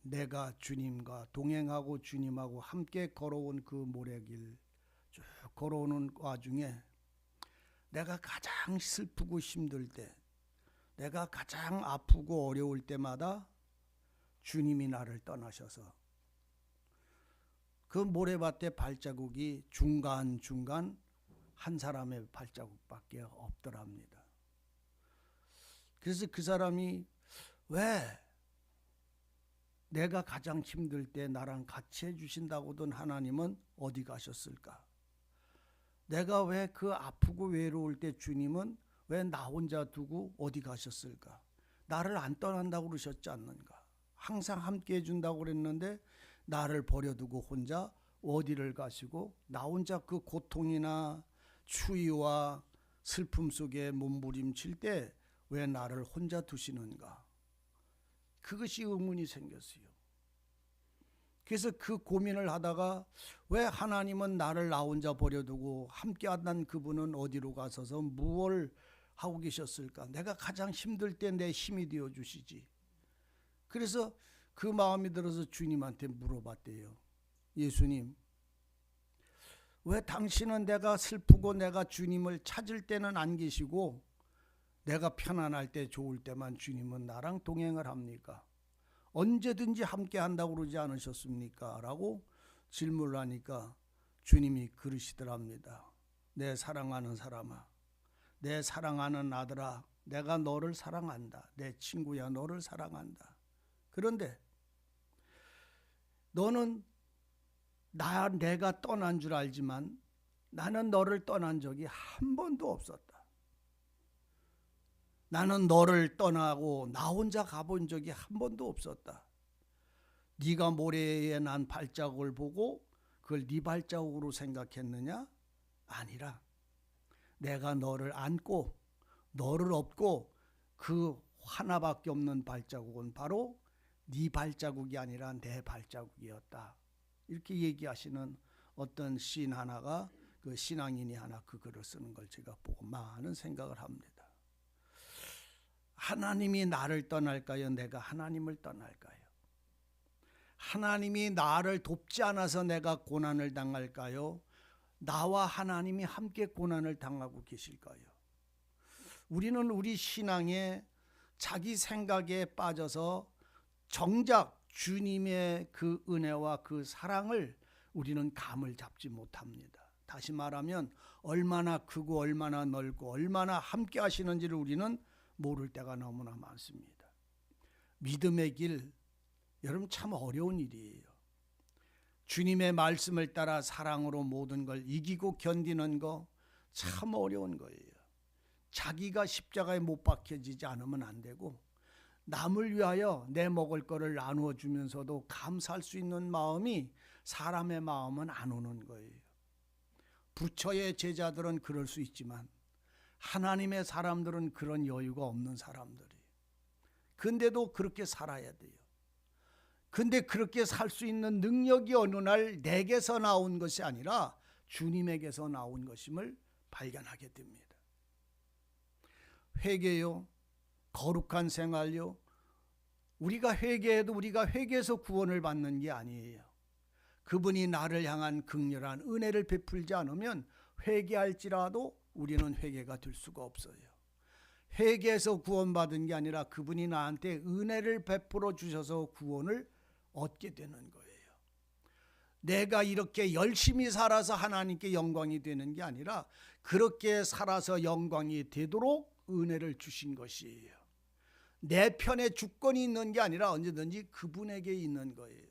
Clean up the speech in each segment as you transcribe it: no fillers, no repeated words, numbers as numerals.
내가 주님과 동행하고 주님하고 함께 걸어온 그 모래길 쭉 걸어오는 와중에 내가 가장 슬프고 힘들 때, 내가 가장 아프고 어려울 때마다 주님이 나를 떠나셔서 그 모래밭에 발자국이 중간중간 한 사람의 발자국밖에 없더랍니다. 그래서 그 사람이 왜 내가 가장 힘들 때 나랑 같이 해주신다고던 하나님은 어디 가셨을까? 내가 왜 그 아프고 외로울 때 주님은 왜 나 혼자 두고 어디 가셨을까? 나를 안 떠난다고 그러셨지 않는가? 항상 함께 해준다고 그랬는데 나를 버려두고 혼자 어디를 가시고 나 혼자 그 고통이나 추위와 슬픔 속에 몸부림칠 때 왜 나를 혼자 두시는가? 그것이 의문이 생겼어요. 그래서 그 고민을 하다가 왜 하나님은 나를 나 혼자 버려두고 함께하던 그분은 어디로 가셔서 무엇을 하고 계셨을까? 내가 가장 힘들 때 내 힘이 되어 주시지. 그래서 그 마음이 들어서 주님한테 물어봤대요. 예수님, 왜 당신은 내가 슬프고 내가 주님을 찾을 때는 안 계시고 내가 편안할 때 좋을 때만 주님은 나랑 동행을 합니까? 언제든지 함께 한다고 그러지 않으셨습니까? 라고 질문을 하니까 주님이 그러시더랍니다. 내 사랑하는 사람아, 내 사랑하는 아들아, 내가 너를 사랑한다. 내 친구야, 너를 사랑한다. 그런데 너는 내가 떠난 줄 알지만 나는 너를 떠난 적이 한 번도 없었다. 나는 너를 떠나고 나 혼자 가본 적이 한 번도 없었다. 네가 모래에 난 발자국을 보고 그걸 네 발자국으로 생각했느냐? 아니라 내가 너를 안고 너를 업고 그 하나밖에 없는 발자국은 바로 네 발자국이 아니라 내 발자국이었다. 이렇게 얘기하시는 어떤 시인 하나가, 그 신앙인이 하나 그 글을 쓰는 걸 제가 보고 많은 생각을 합니다. 하나님이 나를 떠날까요? 내가 하나님을 떠날까요? 하나님이 나를 돕지 않아서 내가 고난을 당할까요? 나와 하나님이 함께 고난을 당하고 계실까요? 우리는 우리 신앙에 자기 생각에 빠져서 정작 주님의 그 은혜와 그 사랑을 우리는 감을 잡지 못합니다. 다시 말하면 얼마나 크고 얼마나 넓고 얼마나 함께 하시는지를 우리는 모를 때가 너무나 많습니다. 믿음의 길, 여러분 참 어려운 일이에요. 주님의 말씀을 따라 사랑으로 모든 걸 이기고 견디는 거 참 어려운 거예요. 자기가 십자가에 못 박혀지지 않으면 안 되고 남을 위하여 내 먹을 거를 나누어 주면서도 감사할 수 있는 마음이 사람의 마음은 안 오는 거예요. 부처의 제자들은 그럴 수 있지만 하나님의 사람들은 그런 여유가 없는 사람들이에요. 근데도 그렇게 살아야 돼요. 근데 그렇게 살 수 있는 능력이 어느 날 내게서 나온 것이 아니라 주님에게서 나온 것임을 발견하게 됩니다. 회개요, 거룩한 생활요, 우리가 회개해도 우리가 회개해서 구원을 받는 게 아니에요. 그분이 나를 향한 극렬한 은혜를 베풀지 않으면 회개할지라도 우리는 회개가 될 수가 없어요. 회개해서 구원받은 게 아니라 그분이 나한테 은혜를 베풀어 주셔서 구원을 얻게 되는 거예요. 내가 이렇게 열심히 살아서 하나님께 영광이 되는 게 아니라 그렇게 살아서 영광이 되도록 은혜를 주신 것이에요. 내 편에 주권이 있는 게 아니라 언제든지 그분에게 있는 거예요.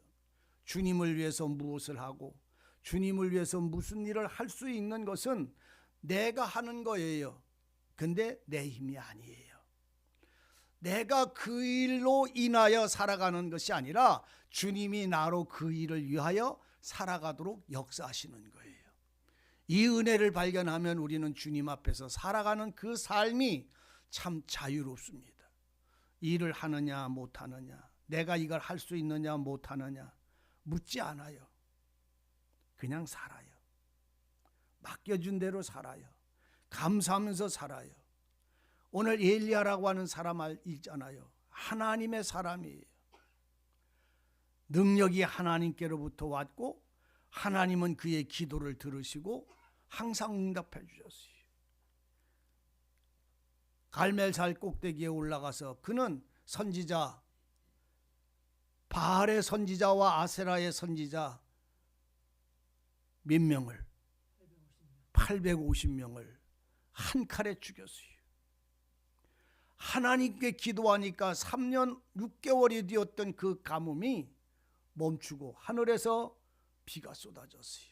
주님을 위해서 무엇을 하고 주님을 위해서 무슨 일을 할 수 있는 것은 내가 하는 거예요. 근데 내 힘이 아니에요. 내가 그 일로 인하여 살아가는 것이 아니라 주님이 나로 그 일을 위하여 살아가도록 역사하시는 거예요. 이 은혜를 발견하면 우리는 주님 앞에서 살아가는 그 삶이 참 자유롭습니다. 일을 하느냐 못하느냐, 내가 이걸 할 수 있느냐 못하느냐 묻지 않아요. 그냥 살아요. 맡겨준 대로 살아요. 감사하면서 살아요. 오늘 엘리야라고 하는 사람 있잖아요. 하나님의 사람이에요. 능력이 하나님께로부터 왔고 하나님은 그의 기도를 들으시고 항상 응답해 주셨어요. 갈멜살 꼭대기에 올라가서 그는 선지자, 바알의 선지자와 아세라의 선지자 몇 명을, 850명을 한 칼에 죽였어요. 하나님께 기도하니까 3년 6개월이 되었던 그 가뭄이 멈추고 하늘에서 비가 쏟아졌어요.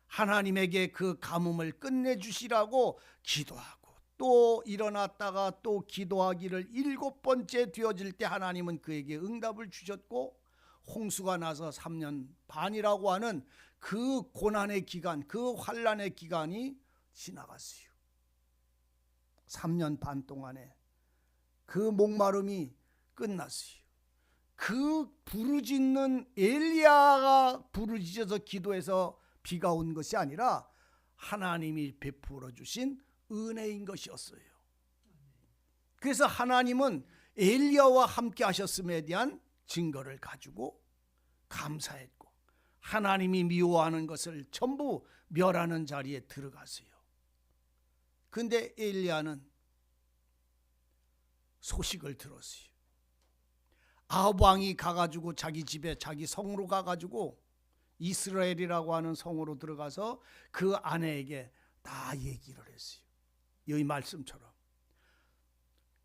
하나님에게 그 가뭄을 끝내주시라고 기도하고 또 일어났다가 또 기도하기를 7번째 되어질 때 하나님은 그에게 응답을 주셨고 홍수가 나서 3년 반이라고 하는 그 고난의 기간, 그 환난의 기간이 지나갔어요. 3년 반 동안에 그 목마름이 끝났어요. 그 부르짖는 엘리야가 부르짖어서 기도해서 비가 온 것이 아니라 하나님이 베풀어 주신 은혜인 것이었어요. 그래서 하나님은 엘리야와 함께 하셨음에 대한 증거를 가지고 감사했고 하나님이 미워하는 것을 전부 멸하는 자리에 들어갔어요. 근데 엘리야는 소식을 들었어요. 아합 왕이 가가지고 자기 집에 자기 성으로 가가지고 이스라엘이라고 하는 성으로 들어가서 그 아내에게 다 얘기를 했어요. 여기 말씀처럼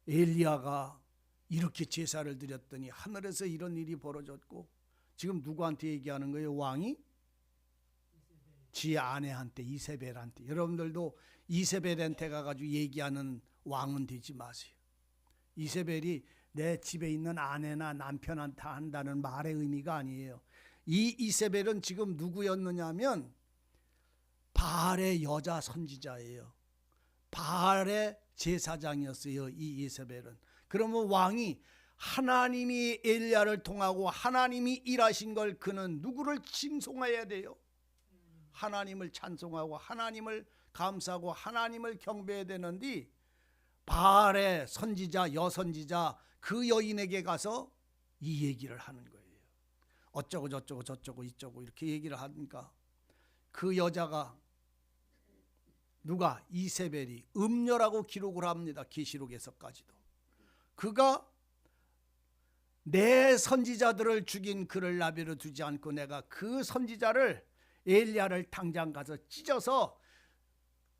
엘리야가 이렇게 제사를 드렸더니 하늘에서 이런 일이 벌어졌고 지금 누구한테 얘기하는 거예요? 왕이 지 아내한테, 이세벨한테. 여러분들도 이세벨한테 가가지고 얘기하는 왕은 되지 마세요. 이세벨이 내 집에 있는 아내나 남편한테 한다는 말의 의미가 아니에요. 이 이세벨은 지금 누구였느냐면 바알의 여자 선지자예요. 바알의 제사장이었어요. 이 이세벨은. 그러면 왕이 하나님이 엘리야를 통하고 하나님이 일하신 걸 그는 누구를 칭송해야 돼요? 하나님을 찬송하고 하나님을 감사하고 하나님을 경배해야 되는데 바알의 선지자, 여선지자 그 여인에게 가서 이 얘기를 하는 거예요. 어쩌고 저쩌고 저쩌고 이쩌고 이렇게 얘기를 하니까 그 여자가 누가? 이세벨이 음녀라고 기록을 합니다. 계시록에서까지도. 그가 내 선지자들을 죽인 그를 나비로 두지 않고 내가 그 선지자를 엘리야를 당장 가서 찢어서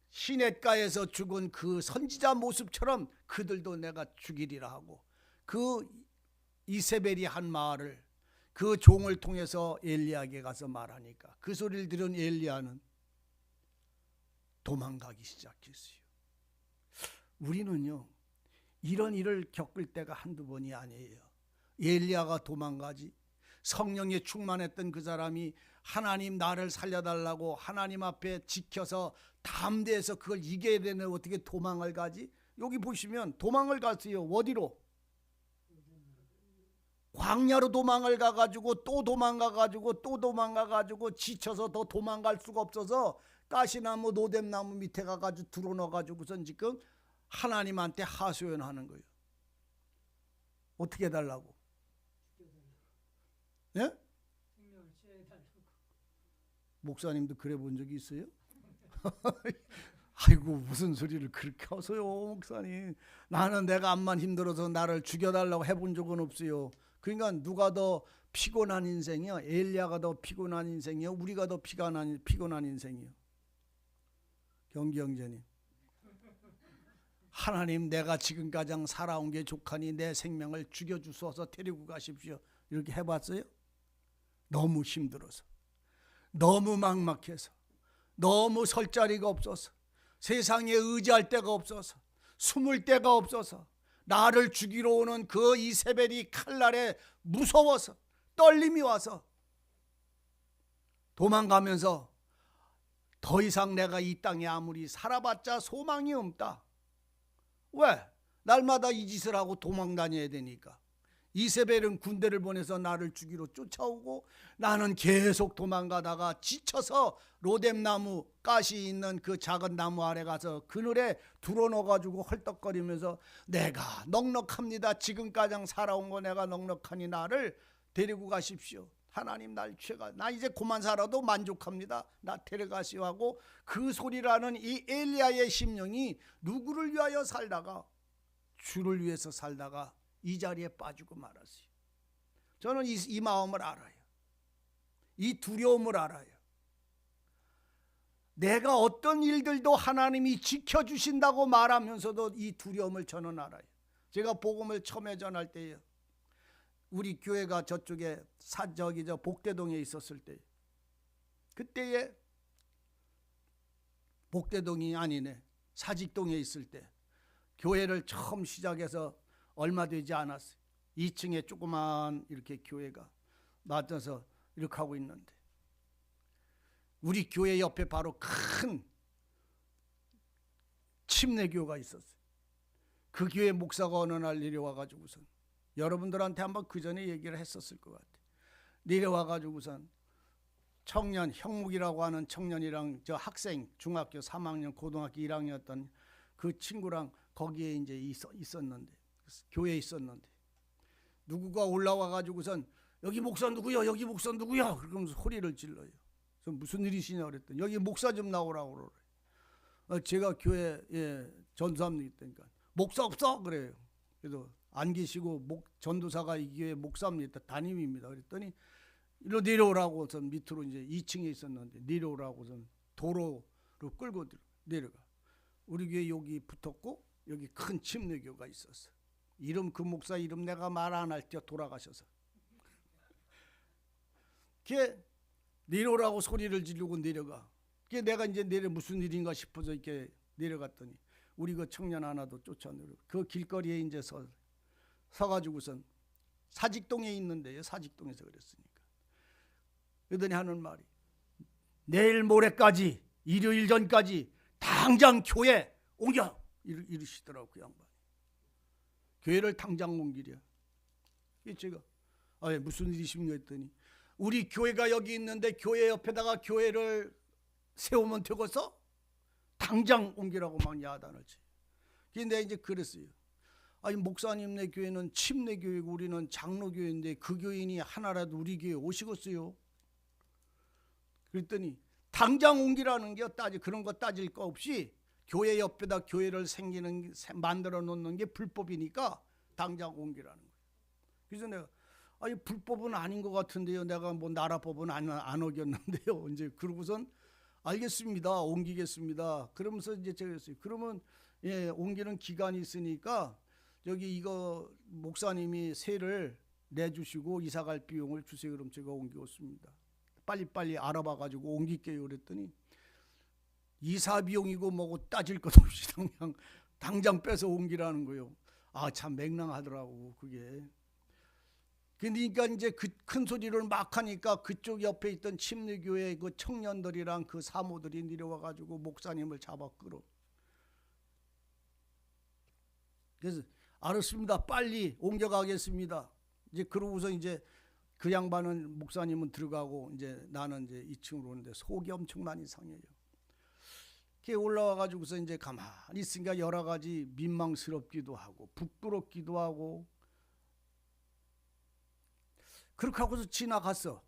시냇가에서 죽은 그 선지자 모습처럼 그들도 내가 죽이리라 하고 그 이세벨이 한 말을 그 종을 통해서 엘리야에게 가서 말하니까 그 소리를 들은 엘리야는 도망가기 시작했어요. 우리는요 이런 일을 겪을 때가 한두 번이 아니에요. 엘리야가 도망가지 성령에 충만했던 그 사람이 하나님 나를 살려달라고 하나님 앞에 지켜서 담대해서 그걸 이겨야 되는 어떻게 도망을 가지? 여기 보시면 도망을 갔어요. 어디로? 광야로 도망을 가가지고 또 도망가가지고 또 도망가가지고 지쳐서 더 도망갈 수가 없어서 가시나무 노뎀나무 밑에 가가지고 들어넣어가지고선 지금 하나님한테 하소연하는 거예요. 어떻게 해달라고? 예? 목사님도 그래 본 적이 있어요? 아이고 무슨 소리를 그렇게 하세요 목사님. 나는 내가 암만 힘들어서 나를 죽여달라고 해본 적은 없어요. 그러니까 누가 더 피곤한 인생이요? 엘리야가 더 피곤한 인생이요? 우리가 더 피곤한 인생이요? 경기 형제님, 하나님 내가 지금까지 살아온 게 족하니 내 생명을 죽여주소서 데리고 가십시오. 이렇게 해봤어요? 너무 힘들어서, 너무 막막해서, 너무 설 자리가 없어서, 세상에 의지할 데가 없어서, 숨을 데가 없어서, 나를 죽이러 오는 그 이세벨이 칼날에 무서워서 떨림이 와서 도망가면서 더 이상 내가 이 땅에 아무리 살아봤자 소망이 없다. 왜? 날마다 이 짓을 하고 도망 다녀야 되니까. 이세벨은 군대를 보내서 나를 죽이러 쫓아오고 나는 계속 도망가다가 지쳐서 로뎀나무 가시 있는 그 작은 나무 아래 가서 그늘에 드러넣어가지고 헐떡거리면서 내가 넉넉합니다. 지금까지 살아온 거 내가 넉넉하니 나를 데리고 가십시오. 하나님 날 죄가 나 이제 그만 살아도 만족합니다. 나 데려가시오 하고 그 소리라는 이 엘리야의 심령이 누구를 위하여 살다가 주를 위해서 살다가 이 자리에 빠지고 말았어요. 저는 이 마음을 알아요. 이 두려움을 알아요. 내가 어떤 일들도 하나님이 지켜주신다고 말하면서도 이 두려움을 저는 알아요. 제가 복음을 처음에 전할 때요, 우리 교회가 저쪽에 저 복대동에 있었을 때, 그때에 복대동이 아니네, 사직동에 있을 때 교회를 처음 시작해서 얼마 되지 않았어요. 2층에 조그만 이렇게 교회가 놔둬서 이렇게 하고 있는데, 우리 교회 옆에 바로 큰 침례교가 있었어요. 그 교회 목사가 어느 날 내려와가지고선, 여러분들한테 한번 그 전에 얘기를 했었을 것 같아요. 내려와가지고선 청년, 형묵이라고 하는 청년이랑 저 학생, 중학교 3학년, 고등학교 1학년이었던 그 친구랑 거기에 이제 있었는데, 교회에 있었는데, 누구가 올라와가지고선 여기 목사 누구요? 여기 목사 누구요? 그러면서 소리를 질러요. 무슨 일이시냐 그랬더니 여기 목사 좀 나오라고 그래. 제가 교회에 전도사님 있다니까 목사 없어 그래요. 그래서 안 계시고 전도사가 이 교회 목사입니다. 담임입니다. 그랬더니 이리로 내려오라고서 밑으로 이제 2층에 있었는데 내려오라고서 도로로 끌고 내려가. 우리 교회 여기 붙었고 여기 큰 침례교가 있었어. 이름 그 목사 이름 내가 말 안 할 때 돌아가셔서. 걔 내려오라고 소리를 지르고 내려가. 그게 내가 이제 무슨 일인가 싶어서 이렇게 내려갔더니 우리 그 청년 하나도 쫓아내려. 그 길거리에 이제 서가지고선 사직동에 있는데요. 사직동에서 그랬으니까. 그러더니 하는 말이 내일 모레까지 일요일 전까지 당장 교회 옮겨 이러시더라고 그 양반이. 교회를 당장 옮기려. 제가 무슨 일이십니까 했더니 우리 교회가 여기 있는데 교회 옆에다가 교회를 세우면 되겠어? 당장 옮기라고 막 야단을 치. 근데 이제 그랬어요. 아니 목사님네 교회는 침례교회고 우리는 장로교회인데 그 교인이 하나라도 우리 교회 오시겠어요? 그랬더니 당장 옮기라는 게 그런 거 따질 거 없이 교회 옆에다 교회를 만들어 놓는 게 불법이니까 당장 옮기라는 거예요. 그래서 내가 불법은 아닌 것 같은데요. 내가 뭐 나라법은 안 어겼는데요. 이제 그러고선 알겠습니다. 옮기겠습니다. 그러면서 이제 제가 했어요. 그러면 옮기는 기간이 있으니까 여기 이거 목사님이 세를 내주시고 이사갈 비용을 주세요. 그럼 제가 옮기겠습니다. 빨리빨리 알아봐가지고 옮길게요. 그랬더니 이사 비용이고 뭐고 따질 것 없이 당장 빼서 옮기라는 거예요. 참 맹랑하더라고 그게. 그러니까 이제 그 큰 소리를 막 하니까 그쪽 옆에 있던 침례교회 그 청년들이랑 그 사모들이 내려와 가지고 목사님을 잡아 끌어. 그래서 알았습니다. 빨리 옮겨가겠습니다. 이제 그러고서 이제 그 양반은 목사님은 들어가고 이제 나는 이제 2층으로 오는데 속이 엄청 많이 상해요. 걔 올라와 가지고서 이제 가만히 있으니까 여러 가지 민망스럽기도 하고 부끄럽기도 하고 그렇게 하고서 지나갔어.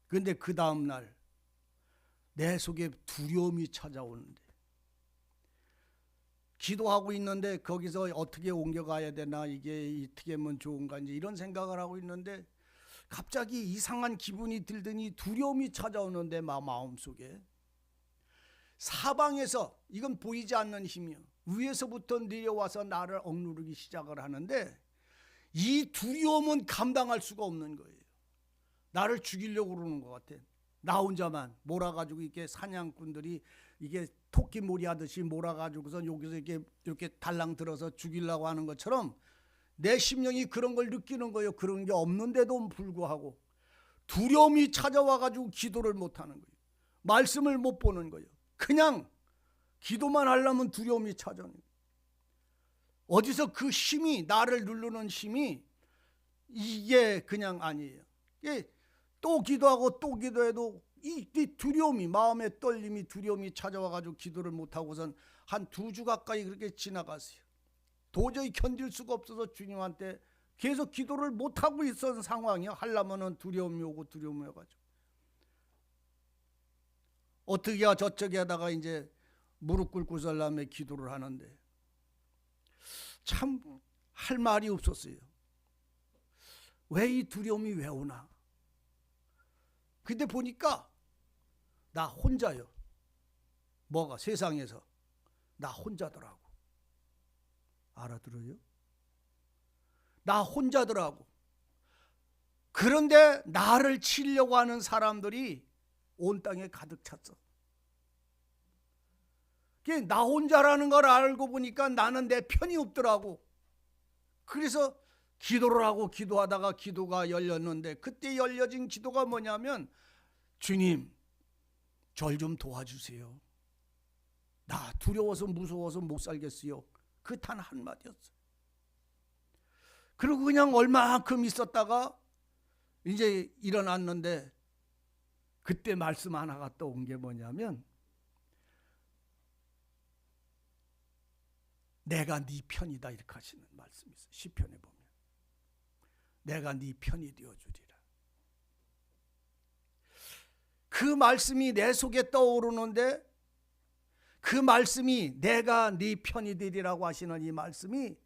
근데 그 다음날 내 속에 두려움이 찾아오는데, 기도하고 있는데 거기서 어떻게 옮겨가야 되나, 이게 어떻게 하면 좋은가 이제 이런 생각을 하고 있는데 갑자기 이상한 기분이 들더니 두려움이 찾아오는데 마음속에 사방에서, 이건 보이지 않는 힘이요, 위에서부터 내려와서 나를 억누르기 시작을 하는데 이 두려움은 감당할 수가 없는 거예요. 나를 죽이려고 그러는 것 같아. 나 혼자만 몰아가지고 이렇게 사냥꾼들이 이게 토끼몰이 하듯이 몰아가지고서 여기서 이렇게 달랑 들어서 죽이려고 하는 것처럼 내 심령이 그런 걸 느끼는 거예요. 그런 게 없는데도 불구하고 두려움이 찾아와가지고 기도를 못하는 거예요. 말씀을 못 보는 거예요. 그냥 기도만 하려면 두려움이 찾아오는 거예요. 어디서 그 힘이, 나를 누르는 힘이 이게 그냥 아니에요. 또 기도하고 또 기도해도 이 두려움이, 마음의 떨림이, 두려움이 찾아와가지고 기도를 못하고선 한 2주 가까이 그렇게 지나갔어요. 도저히 견딜 수가 없어서 주님한테 계속 기도를 못하고 있었던 상황이야. 하려면은 두려움이 오고 두려움이 와가지고 어떻게야 저쪽에 하다가 이제 무릎 꿇고 살라며 기도를 하는데 참 할 말이 없었어요. 왜 이 두려움이 왜 오나? 근데 보니까 나 혼자요. 뭐가 세상에서 나 혼자더라고. 알아들어요? 나 혼자더라고. 그런데 나를 치려고 하는 사람들이 온 땅에 가득 찼어. 나 혼자라는 걸 알고 보니까 나는 내 편이 없더라고. 그래서 기도를 하고 기도하다가 기도가 열렸는데, 그때 열려진 기도가 뭐냐면, 주님 절 좀 도와주세요. 나 두려워서 무서워서 못 살겠어요. 그 단 한마디였어. 그리고 그냥 얼마만큼 있었다가 이제 일어났는데, 그때 말씀 하나가 떠온 게 뭐냐면, 내가 네 편이다, 이렇게 하시는 말씀이 있어요. 시편에 보면 내가 네 편이 되어주리라. 그 말씀이 내 속에 떠오르는데, 그 말씀이 내가 네 편이 되리라고 하시는 이 말씀이,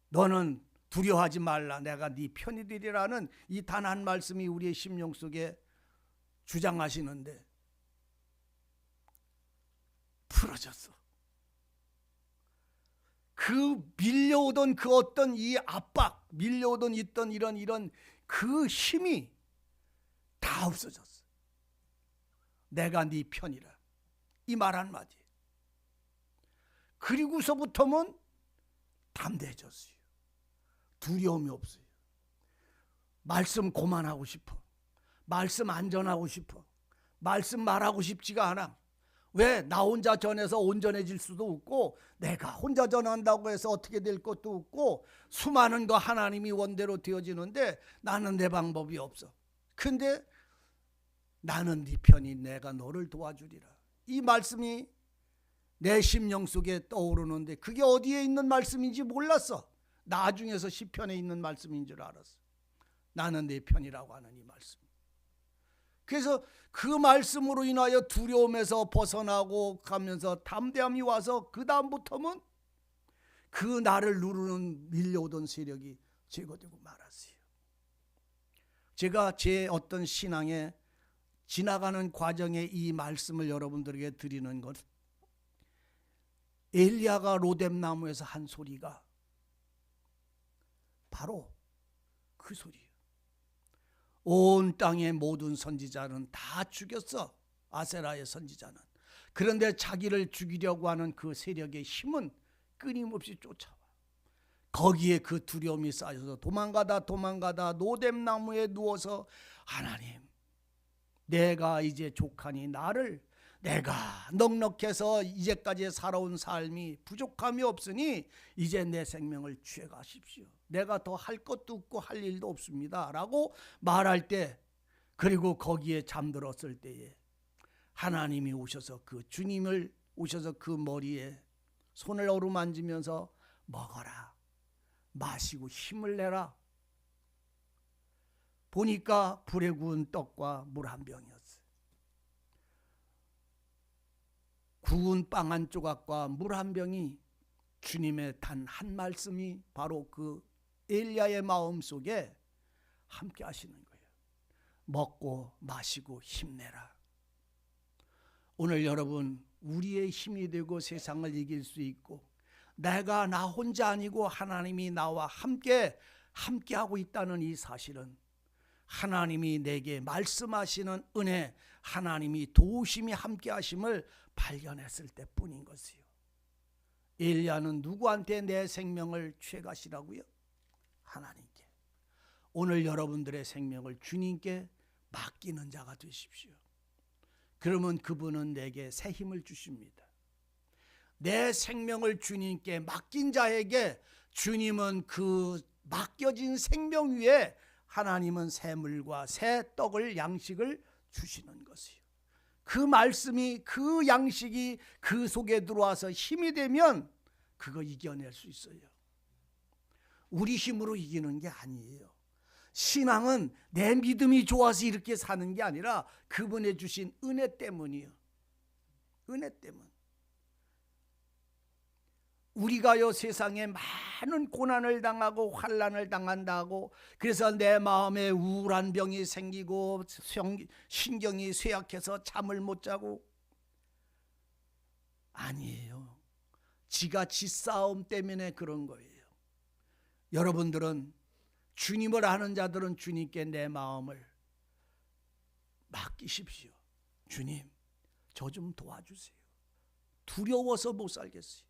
너는 두려워하지 말라, 내가 네 편이 되리라는 이 단 한 말씀이 우리의 심령 속에 주장하시는데 풀어졌어. 그 밀려오던 그 어떤 이 압박, 밀려오던 있던 이런 그 힘이 다 없어졌어. 내가 네 편이라, 이 말 한마디. 그리고서부터는 담대해졌어요. 두려움이 없어요. 말씀 고만하고 싶어. 말씀 안전하고 싶어. 말씀 말하고 싶지가 않아. 왜? 나 혼자 전해서 온전해질 수도 없고, 내가 혼자 전한다고 해서 어떻게 될 것도 없고, 수많은 거 하나님이 원대로 되어지는데 나는 내 방법이 없어. 근데 나는 네 편이, 내가 너를 도와주리라. 이 말씀이 내 심령 속에 떠오르는데, 그게 어디에 있는 말씀인지 몰랐어. 나중에서 시편에 있는 말씀인 줄 알았어. 나는 네 편이라고 하는 이 말씀. 그래서 그 말씀으로 인하여 두려움에서 벗어나고 가면서 담대함이 와서, 그 다음부터는 그 나를 누르는 밀려오던 세력이 제거되고 말았어요. 제가 제 어떤 신앙에 지나가는 과정에 이 말씀을 여러분들에게 드리는 것, 엘리야가 로뎀나무에서 한 소리가 바로 그 소리예요. 온 땅의 모든 선지자는 다 죽였어, 아세라의 선지자는. 그런데 자기를 죽이려고 하는 그 세력의 힘은 끊임없이 쫓아와. 거기에 그 두려움이 쌓여서 도망가다 로뎀나무에 누워서, 하나님, 내가 이제 족하니 나를, 내가 넉넉해서 이제까지 살아온 삶이 부족함이 없으니 이제 내 생명을 취해가십시오. 내가 더 할 것도 없고 할 일도 없습니다 라고 말할 때, 그리고 거기에 잠들었을 때에 하나님이 오셔서, 그 주님을 오셔서 그 머리에 손을 어루만지면서 먹어라, 마시고 힘을 내라. 보니까 불에 구운 떡과 물 한 병이었어요. 구운 빵 한 조각과 물 한 병이, 주님의 단 한 말씀이 바로 그 엘리야의 마음속에 함께 하시는 거예요. 먹고 마시고 힘내라. 오늘 여러분, 우리의 힘이 되고 세상을 이길 수 있고, 내가 나 혼자 아니고 하나님이 나와 함께하고 있다는 이 사실은, 하나님이 내게 말씀하시는 은혜, 하나님이 도우심이 함께하심을 발견했을 때뿐인 것이요. 엘리야는 누구한테 내 생명을 취해가시라고요? 하나님께. 오늘 여러분들의 생명을 주님께 맡기는 자가 되십시오. 그러면 그분은 내게 새 힘을 주십니다. 내 생명을 주님께 맡긴 자에게 주님은 그 맡겨진 생명 위에 하나님은 새 물과 새 떡을, 양식을 주시는 것이요. 그 말씀이, 그 양식이 그 속에 들어와서 힘이 되면 그거 이겨낼 수 있어요. 우리 힘으로 이기는 게 아니에요. 신앙은 내 믿음이 좋아서 이렇게 사는 게 아니라 그분의 주신 은혜 때문이요. 은혜 때문. 우리가요 세상에 많은 고난을 당하고 환난을 당한다고 그래서 내 마음에 우울한 병이 생기고 신경이 쇠약해서 잠을 못 자고, 아니에요. 지가 지 싸움 때문에 그런 거예요. 여러분들은 주님을 아는 자들은 주님께 내 마음을 맡기십시오. 주님, 저 좀 도와주세요. 두려워서 못 살겠어요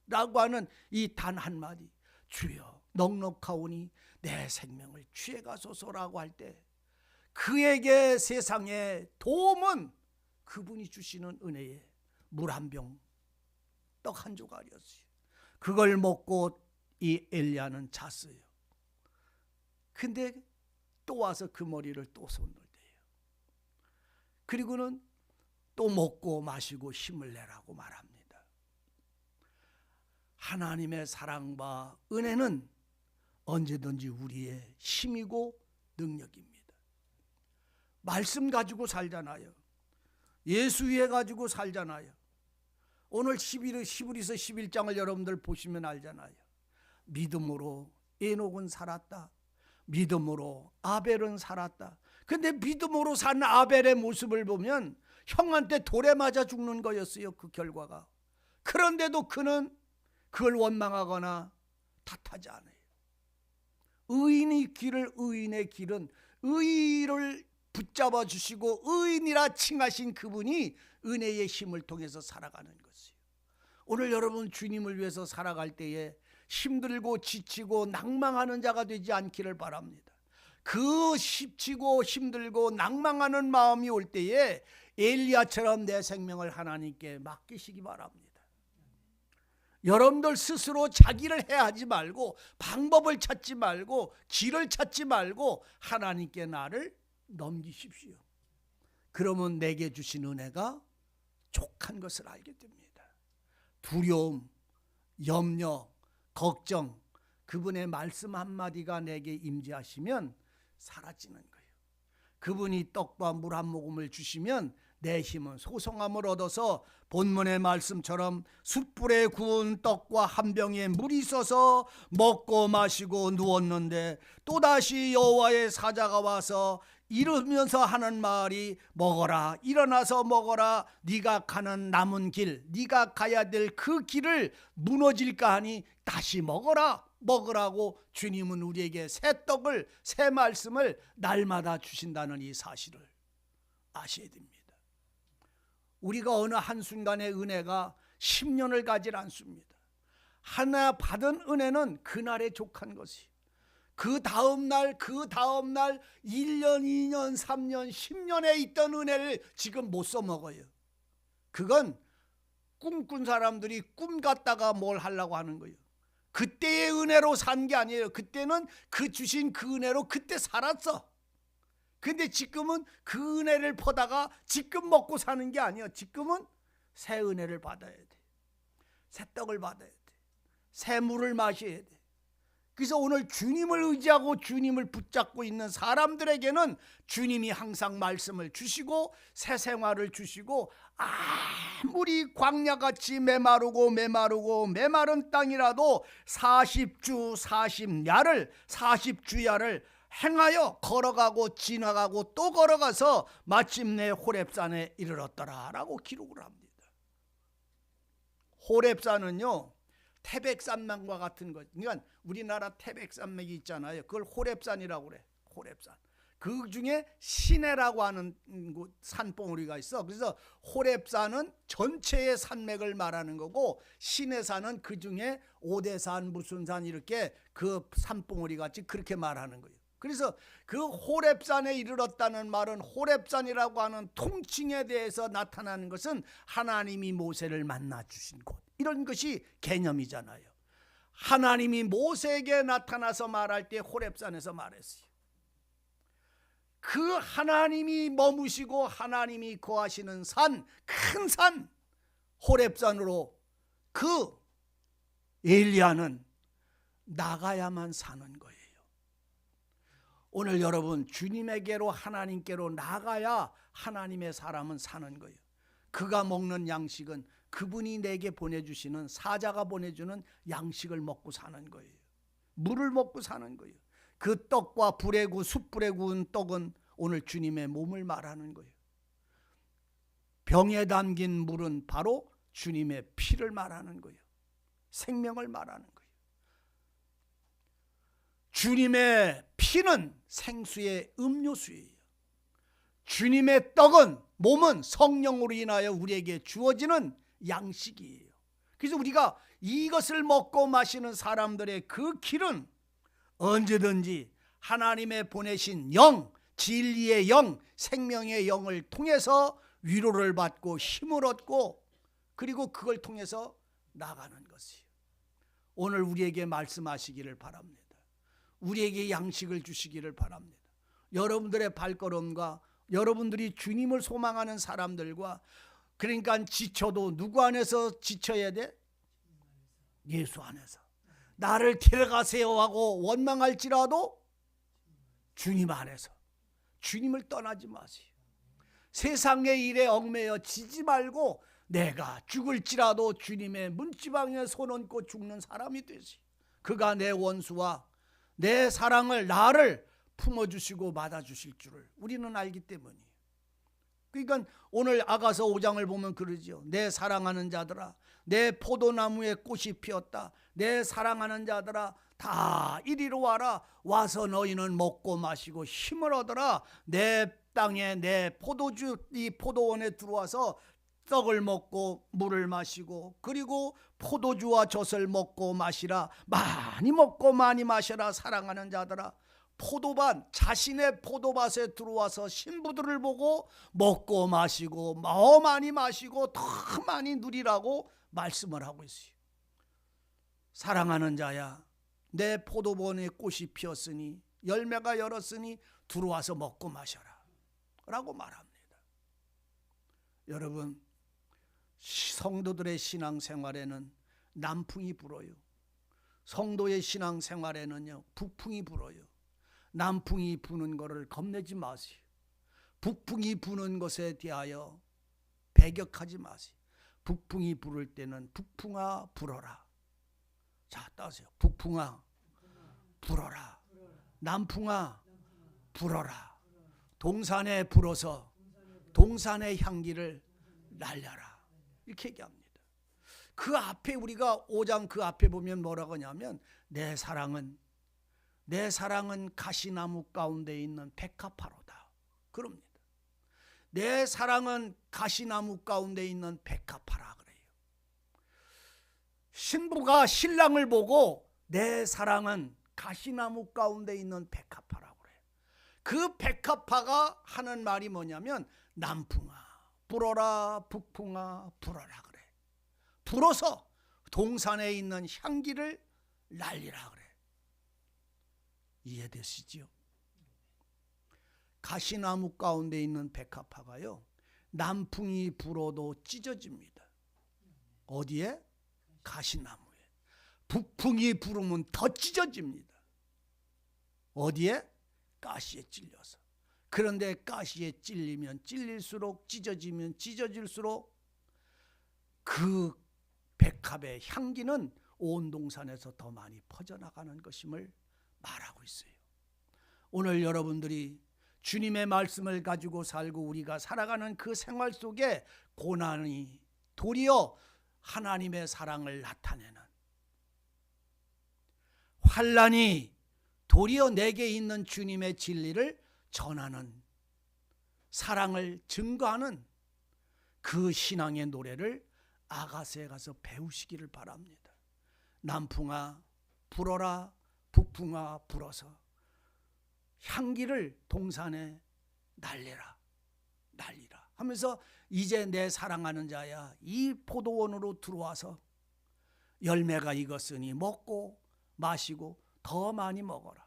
라고 하는 이 단 한마디, 주여 넉넉하오니 내 생명을 취해가소서라고 할 때 그에게 세상의 도움은 그분이 주시는 은혜에 물 한 병, 떡 한 조각이었어요. 그걸 먹고 이 엘리야는 잤어요. 근데 또 와서 그 머리를 또 손놀대요. 그리고는 또 먹고 마시고 힘을 내라고 말합니다. 하나님의 사랑과 은혜는 언제든지 우리의 힘이고 능력입니다. 말씀 가지고 살잖아요. 예수 위에 가지고 살잖아요. 오늘 히브리서 11장을 여러분들 보시면 알잖아요. 믿음으로 에녹은 살았다. 믿음으로 아벨은 살았다. 근데 믿음으로 산 아벨의 모습을 보면 형한테 돌에 맞아 죽는 거였어요. 그 결과가. 그런데도 그는 그걸 원망하거나 탓하지 않아요. 의인의 길은 의를 붙잡아 주시고 의인이라 칭하신 그분이 은혜의 힘을 통해서 살아가는 것이에요. 오늘 여러분 주님을 위해서 살아갈 때에 힘들고 지치고 낭망하는 자가 되지 않기를 바랍니다. 그 지치고 힘들고 낭망하는 마음이 올 때에 엘리야처럼 내 생명을 하나님께 맡기시기 바랍니다. 여러분들 스스로 자기를 해하지 말고 방법을 찾지 말고 길을 찾지 말고 하나님께 나를 넘기십시오. 그러면 내게 주신 은혜가 족한 것을 알게 됩니다. 두려움, 염려, 걱정, 그분의 말씀 한마디가 내게 임재하시면 사라지는 거예요. 그분이 떡과 물 한 모금을 주시면 내 힘은 소성함을 얻어서 본문의 말씀처럼 숯불에 구운 떡과 한 병에 물이 있어서 먹고 마시고 누웠는데 또다시 여호와의 사자가 와서 이러면서 하는 말이, 먹어라, 일어나서 먹어라. 네가 가는 남은 길, 네가 가야 될 그 길을 무너질까 하니 다시 먹으라고 주님은 우리에게 새 떡을, 새 말씀을 날마다 주신다는 이 사실을 아셔야 됩니다. 우리가 어느 한순간의 은혜가 10년을 가질 않습니다. 하나 받은 은혜는 그날에 족한 것이, 그 다음날 1년, 2년, 3년, 10년에 있던 은혜를 지금 못 써먹어요. 그건 꿈꾼 사람들이 꿈 같다가 뭘 하려고 하는 거예요. 그때의 은혜로 산 게 아니에요. 그때는 그 주신 그 은혜로 그때 살았어. 근데 지금은 그 은혜를 퍼다가 지금 먹고 사는 게 아니에요. 지금은 새 은혜를 받아야 돼. 새 떡을 받아야 돼. 새 물을 마셔야 돼. 그래서 오늘 주님을 의지하고 주님을 붙잡고 있는 사람들에게는 주님이 항상 말씀을 주시고 새 생활을 주시고, 아무리 광야같이 메마른 땅이라도 40주야를 행하여 걸어가고 지나가고 또 걸어가서 마침내 호렙산에 이르렀더라라고 기록을 합니다. 호렙산은요, 태백산맥과 같은 것. 그러니까 우리나라 태백산맥이 있잖아요. 그걸 호렙산이라고 그래. 호렙산. 그 중에 시내라고 하는 산봉우리가 있어. 그래서 호렙산은 전체의 산맥을 말하는 거고, 시내산은 그 중에 오대산, 무슨 산 이렇게 그 산봉우리 같이 그렇게 말하는 거예요. 그래서 그 호렙산에 이르렀다는 말은 호렙산이라고 하는 통칭에 대해서 나타나는 것은 하나님이 모세를 만나 주신 곳, 이런 것이 개념이잖아요. 하나님이 모세에게 나타나서 말할 때 호렙산에서 말했어요. 그 하나님이 머무시고 하나님이 거하시는 산, 큰 산 호렙산으로 그 엘리야는 나가야만 사는 거예요. 오늘 여러분 주님에게로 하나님께로 나가야 하나님의 사람은 사는 거예요. 그가 먹는 양식은 그분이 내게 보내주시는 사자가 보내주는 양식을 먹고 사는 거예요. 물을 먹고 사는 거예요. 그 떡과 숯불에 구운 떡은 오늘 주님의 몸을 말하는 거예요. 병에 담긴 물은 바로 주님의 피를 말하는 거예요. 생명을 말하는 거예요. 주님의 피는 생수의 음료수예요. 주님의 떡은 몸은 성령으로 인하여 우리에게 주어지는 양식이에요. 그래서 우리가 이것을 먹고 마시는 사람들의 그 길은 언제든지 하나님의 보내신 영, 진리의 영, 생명의 영을 통해서 위로를 받고 힘을 얻고 그리고 그걸 통해서 나가는 것이에요. 오늘 우리에게 말씀하시기를 바랍니다. 우리에게 양식을 주시기를 바랍니다. 여러분들의 발걸음과 여러분들이 주님을 소망하는 사람들과 그러니까 지쳐도 누구 안에서 지쳐야 돼? 예수 안에서. 나를 데려가세요 하고 원망할지라도 주님 안에서. 주님을 떠나지 마세요. 세상의 일에 얽매여 지지 말고 내가 죽을지라도 주님의 문지방에 손 얹고 죽는 사람이 되지. 그가 내 원수와 내 사랑을 나를 품어주시고 받아주실 줄을 우리는 알기 때문이에요. 그러니까 오늘 아가서 5장을 보면 그러죠. 내 사랑하는 자들아 내 포도나무에 꽃이 피었다. 내 사랑하는 자들아 다 이리로 와라. 와서 너희는 먹고 마시고 힘을 얻어라. 내 땅에 내 이 포도원에 들어와서 떡을 먹고 물을 마시고 그리고 포도주와 젖을 먹고 마시라. 많이 먹고 많이 마셔라. 사랑하는 자들아 포도밭 자신의 포도밭에 들어와서 신부들을 보고 먹고 마시고 더 많이 마시고 더 많이 누리라고 말씀을 하고 있어요. 사랑하는 자야 내 포도원에 꽃이 피었으니 열매가 열었으니 들어와서 먹고 마셔라 라고 말합니다. 여러분 성도들의 신앙생활에는 남풍이 불어요. 성도의 신앙생활에는요 북풍이 불어요. 남풍이 부는 것을 겁내지 마세요. 북풍이 부는 것에 대하여 배격하지 마세요. 북풍이 불을 때는 북풍아 불어라. 자 따세요. 북풍아 불어라. 남풍아 불어라. 동산에 불어서 동산의 향기를 날려라. 이렇게 얘기합니다. 그 앞에 우리가 5장 그 앞에 보면 뭐라고 하냐면 내 사랑은 가시나무 가운데 있는 백합화로다. 그럽니다. 내 사랑은 가시나무 가운데 있는 백합화라 그래요. 신부가 신랑을 보고 내 사랑은 가시나무 가운데 있는 백합화라고 그래요. 그 백합화가 하는 말이 뭐냐면 남풍아 불어라 북풍아 불어라 그래. 불어서 동산에 있는 향기를 날리라 그래. 이해되시지요? 가시나무 가운데 있는 백합화가요 남풍이 불어도 찢어집니다. 어디에? 가시나무에. 북풍이 불으면 더 찢어집니다. 어디에? 가시에 찔려서. 그런데 가시에 찔리면 찔릴수록 찢어지면 찢어질수록 그 백합의 향기는 온 동산에서 더 많이 퍼져나가는 것임을 말하고 있어요. 오늘 여러분들이 주님의 말씀을 가지고 살고 우리가 살아가는 그 생활 속에 고난이 도리어 하나님의 사랑을 나타내는, 환난이 도리어 내게 있는 주님의 진리를 전하는, 사랑을 증거하는 그 신앙의 노래를 아가서에 가서 배우시기를 바랍니다. 남풍아 불어라 북풍아 불어서 향기를 동산에 날리라 하면서 이제 내 사랑하는 자야 이 포도원으로 들어와서 열매가 익었으니 먹고 마시고 더 많이 먹어라.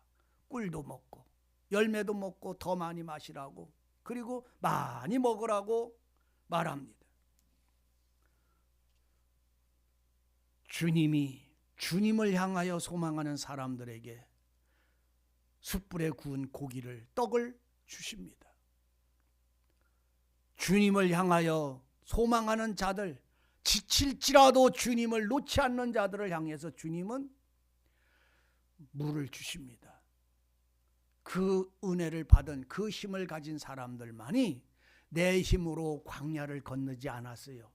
꿀도 먹고 열매도 먹고 더 많이 마시라고, 그리고 많이 먹으라고 말합니다. 주님이 주님을 향하여 소망하는 사람들에게 숯불에 구운 고기를, 떡을 주십니다. 주님을 향하여 소망하는 자들, 지칠지라도 주님을 놓지 않는 자들을 향해서 주님은 물을 주십니다. 그 은혜를 받은 그 힘을 가진 사람들만이 내 힘으로 광야를 건너지 않았어요,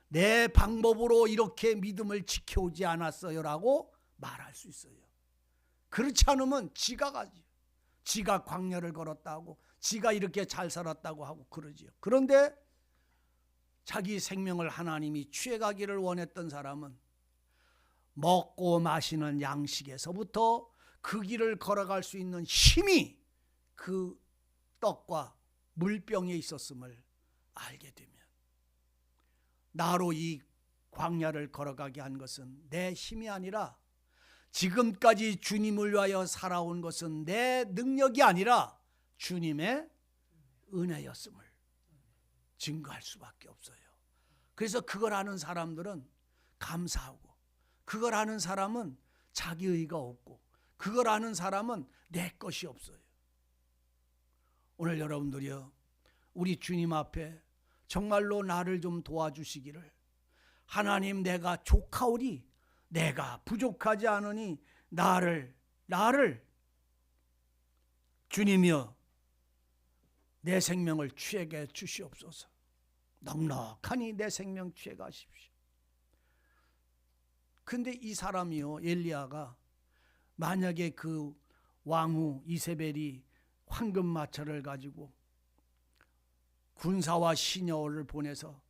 내 방법으로 이렇게 믿음을 지켜오지 않았어요라고 말할 수 있어요. 그렇지 않으면 지가 가지, 지가 광야를 걸었다고, 지가 이렇게 잘 살았다고 하고 그러지요. 그런데 자기 생명을 하나님이 취해가기를 원했던 사람은 먹고 마시는 양식에서부터 그 길을 걸어갈 수 있는 힘이 그 떡과 물병에 있었음을 알게 되면, 나로 이 광야를 걸어가게 한 것은 내 힘이 아니라, 지금까지 주님을 위하여 살아온 것은 내 능력이 아니라 주님의 은혜였음을 증거할 수밖에 없어요. 그래서 그걸 아는 사람들은 감사하고, 그걸 아는 사람은 자기의가 없고, 그걸 아는 사람은 내 것이 없어요. 오늘 여러분들이요, 우리 주님 앞에 정말로 나를 좀 도와주시기를, 하나님 내가 족하오리, 내가 부족하지 않으니 나를 주님이여 내 생명을 취하게 주시옵소서. 넉넉하니 내 생명 취해 가십시오. 근데 이 사람이요, 엘리야가 만약에 그 왕후 이세벨이 황금 마차를 가지고 군사와 시녀를 보내서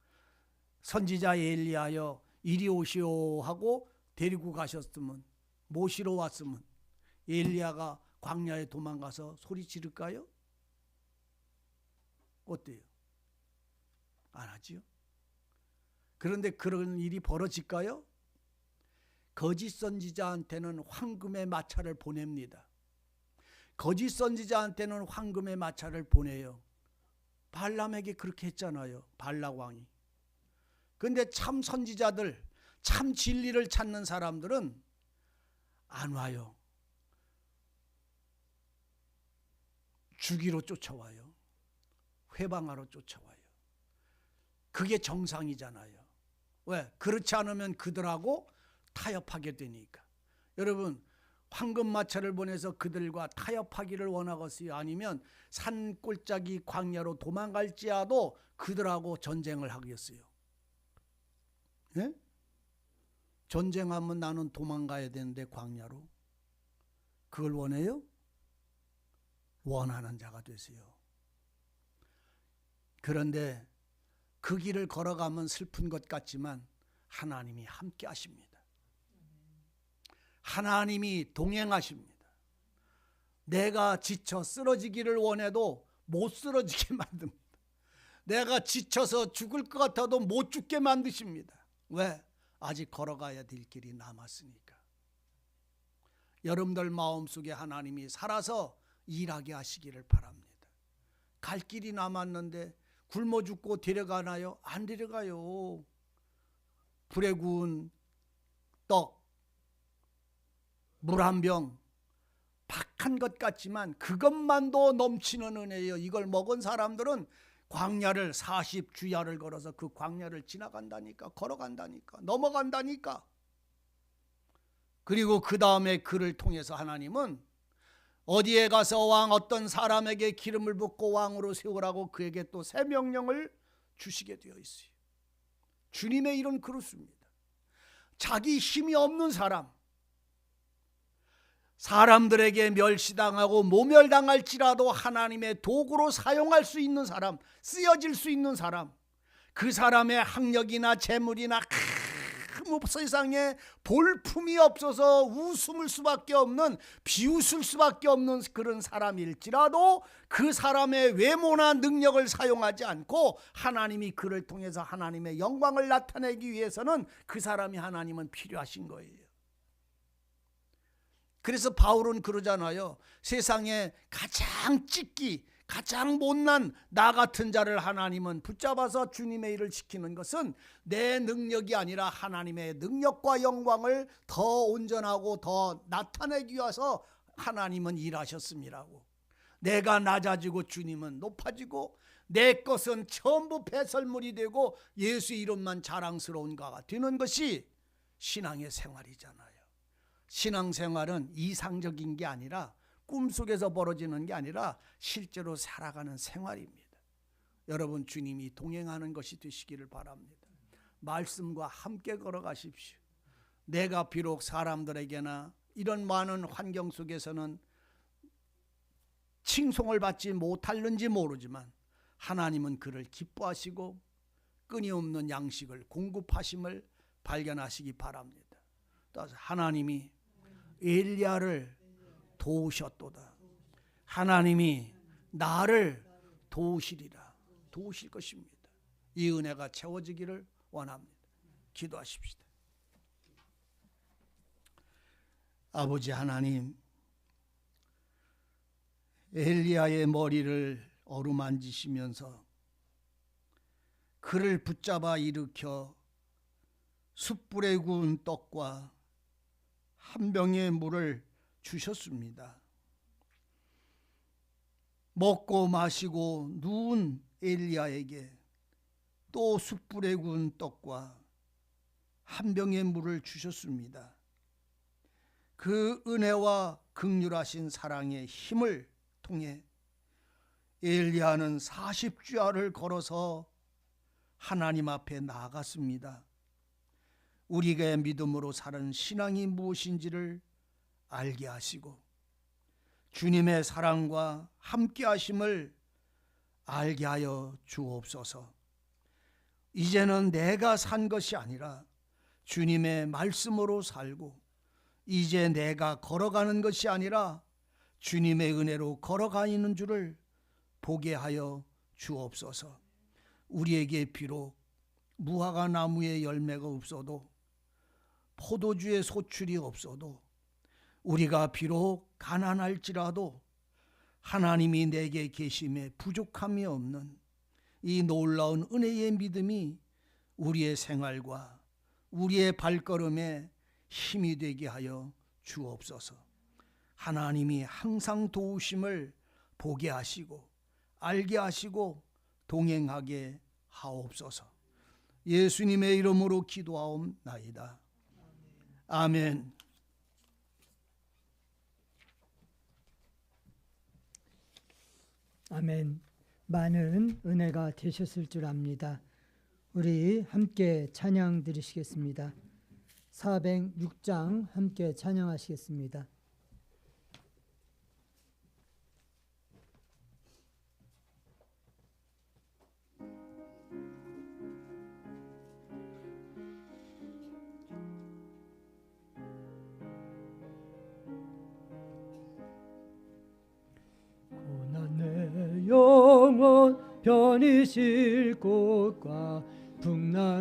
선지자 엘리야여 이리 오시오 하고 데리고 가셨으면, 모시러 왔으면 엘리야가 광야에 도망가서 소리 지를까요? 어때요? 안 하지요? 그런데 그런 일이 벌어질까요? 거짓 선지자한테는 황금의 마차를 보냅니다. 거짓 선지자한테는 황금의 마차를 보내요. 발람에게 그렇게 했잖아요, 발락 왕이. 그런데 참 선지자들, 참 진리를 찾는 사람들은 안 와요. 죽이러 쫓아와요. 회방하러 쫓아와요. 그게 정상이잖아요. 왜? 그렇지 않으면 그들하고 타협하게 되니까. 여러분, 황금마차를 보내서 그들과 타협하기를 원하겠어요? 아니면 산골짜기 광야로 도망갈지라도 그들하고 전쟁을 하겠어요? 예? 전쟁하면 나는 도망가야 되는데 광야로. 그걸 원해요? 원하는 자가 되세요. 그런데 그 길을 걸어가면 슬픈 것 같지만 하나님이 함께 하십니다. 하나님이 동행하십니다. 내가 지쳐 쓰러지기를 원해도 못 쓰러지게 만듭니다. 내가 지쳐서 죽을 것 같아도 못 죽게 만드십니다. 왜? 아직 걸어가야 될 길이 남았으니까. 여러분들 마음속에 하나님이 살아서 일하게 하시기를 바랍니다. 갈 길이 남았는데 굶어 죽고 데려가나요? 안 데려가요. 불에 구운 떡, 물 한 병, 박한 것 같지만 그것만도 넘치는 은혜예요. 이걸 먹은 사람들은 광야를 40주야를 걸어서 그 광야를 지나간다니까, 걸어간다니까, 넘어간다니까. 그리고 그 다음에 그를 통해서 하나님은 어디에 가서 왕 어떤 사람에게 기름을 붓고 왕으로 세우라고 그에게 또 새 명령을 주시게 되어 있어요. 주님의 일은 그렇습니다. 자기 힘이 없는 사람, 사람들에게 멸시당하고 모멸당할지라도 하나님의 도구로 사용할 수 있는 사람, 쓰여질 수 있는 사람, 그 사람의 학력이나 재물이나 세상에 볼품이 없어서 웃을 수밖에 없는, 비웃을 수밖에 없는 그런 사람일지라도 그 사람의 외모나 능력을 사용하지 않고 하나님이 그를 통해서 하나님의 영광을 나타내기 위해서는 그 사람이 하나님은 필요하신 거예요. 그래서 바울은 그러잖아요. 세상에 가장 찢기, 가장 못난 나 같은 자를 하나님은 붙잡아서 주님의 일을 시키는 것은 내 능력이 아니라 하나님의 능력과 영광을 더 온전하고 더 나타내기 위해서 하나님은 일하셨음이라고. 내가 낮아지고 주님은 높아지고 내 것은 전부 배설물이 되고 예수 이름만 자랑스러운 가가 되는 것이 신앙의 생활이잖아요. 신앙생활은 이상적인 게 아니라 꿈속에서 벌어지는 게 아니라 실제로 살아가는 생활입니다. 여러분, 주님이 동행하는 것이 되시기를 바랍니다. 말씀과 함께 걸어가십시오. 내가 비록 사람들에게나 이런 많은 환경 속에서는 칭송을 받지 못할는지 모르지만 하나님은 그를 기뻐하시고 끊임없는 양식을 공급하심을 발견하시기 바랍니다. 따라서 하나님이 엘리야를 도우셨도다. 하나님이 나를 도우시리라. 도우실 것입니다. 이 은혜가 채워지기를 원합니다. 기도하십시다. 아버지 하나님, 엘리야의 머리를 어루만지시면서 그를 붙잡아 일으켜 숯불에 구운 떡과 한 병의 물을 주셨습니다. 먹고 마시고 누운 엘리야에게 또 숯불에 구운 떡과 한 병의 물을 주셨습니다. 그 은혜와 긍휼하신 사랑의 힘을 통해 엘리야는 40주야를 걸어서 하나님 앞에 나아갔습니다. 우리가 믿음으로 사는 신앙이 무엇인지를 알게 하시고 주님의 사랑과 함께 하심을 알게 하여 주옵소서. 이제는 내가 산 것이 아니라 주님의 말씀으로 살고, 이제 내가 걸어가는 것이 아니라 주님의 은혜로 걸어가는 줄을 보게 하여 주옵소서. 우리에게 비록 무화과 나무에 열매가 없어도, 포도주에 소출이 없어도, 우리가 비록 가난할지라도 하나님이 내게 계심에 부족함이 없는 이 놀라운 은혜의 믿음이 우리의 생활과 우리의 발걸음에 힘이 되게 하여 주옵소서. 하나님이 항상 도우심을 보게 하시고 알게 하시고 동행하게 하옵소서. 예수님의 이름으로 기도하옵나이다. 아멘. 아멘. 많은 은혜가 되셨을 줄 압니다. 우리 함께 찬양 드리시겠습니다. 406장 함께 찬양하시겠습니다. 영원 편히 쉴 곳과 풍랑이